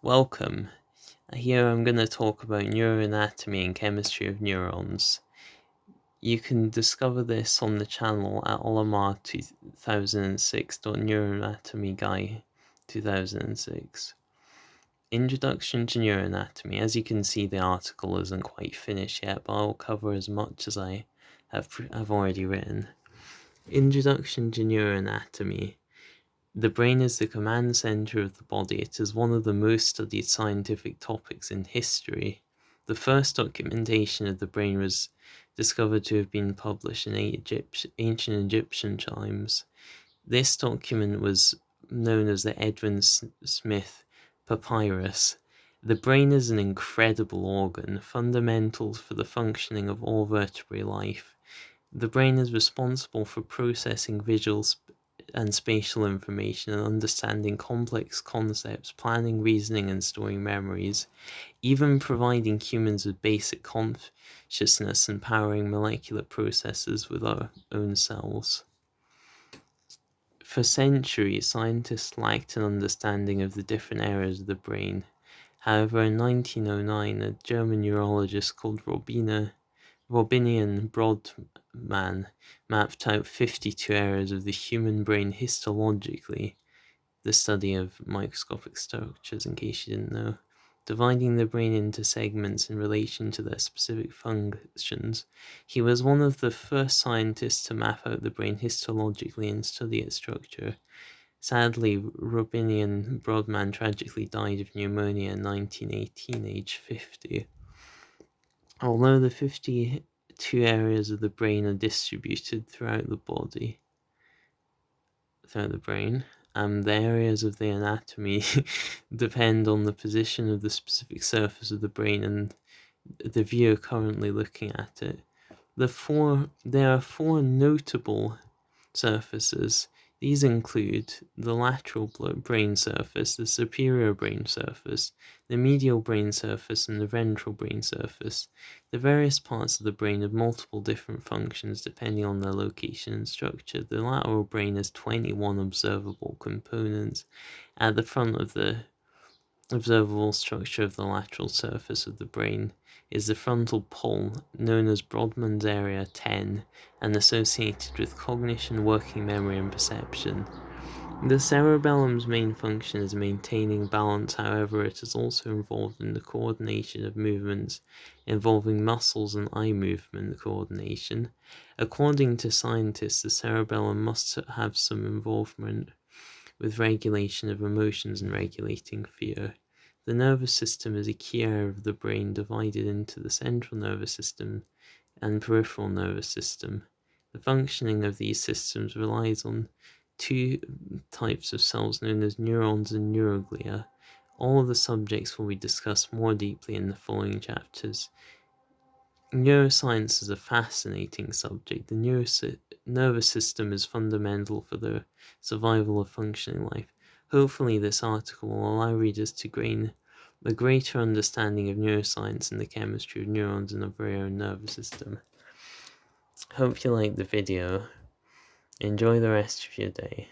Welcome. Here I'm going to talk about neuroanatomy and chemistry of neurons. You can discover this on the channel at olamar2006.neuroanatomy guy 2006. Introduction to neuroanatomy. As you can see, the article isn't quite finished yet, but I'll cover as much as I have already written. Introduction to neuroanatomy. The brain is the command center of the body. It is one of the most studied scientific topics in history. The first documentation of the brain was discovered to have been published in ancient Egyptian times. This document was known as the Edwin Smith Papyrus. The brain is an incredible organ, fundamental for the functioning of all vertebrate life. The brain is responsible for processing visual and spatial information and understanding complex concepts, planning, reasoning, and storing memories, even providing humans with basic consciousness and powering molecular processes with our own cells. For centuries, scientists lacked an understanding of the different areas of the brain. However, in 1909, a German neurologist called Robinian Brodmann mapped out 52 areas of the human brain histologically, the study of microscopic structures, in case you didn't know, dividing the brain into segments in relation to their specific functions. He was one of the first scientists to map out the brain histologically and study its structure. Sadly, Robinian Brodmann tragically died of pneumonia in 1918, aged 50. Although the 52 areas of the brain are distributed throughout the brain, the areas of the anatomy depend on the position of the specific surface of the brain and the viewer currently looking at it. There are four notable surfaces. These include the lateral brain surface, the superior brain surface, the medial brain surface, and the ventral brain surface. The various parts of the brain have multiple different functions depending on their location and structure. The lateral brain has 21 observable components. At the front of the observable structure of the lateral surface of the brain is the frontal pole, known as Brodmann's Area 10, and associated with cognition, working memory, and perception. The cerebellum's main function is maintaining balance, however, it is also involved in the coordination of movements involving muscles and eye movement coordination. According to scientists, the cerebellum must have some involvement with regulation of emotions and regulating fear. The nervous system is a key area of the brain divided into the central nervous system and peripheral nervous system. The functioning of these systems relies on two types of cells known as neurons and neuroglia. All of the subjects will be discussed more deeply in the following chapters. Neuroscience is a fascinating subject. The nervous system is fundamental for the survival of functioning life. Hopefully this article will allow readers to gain a greater understanding of neuroscience and the chemistry of neurons in our very own nervous system. Hope you liked the video. Enjoy the rest of your day.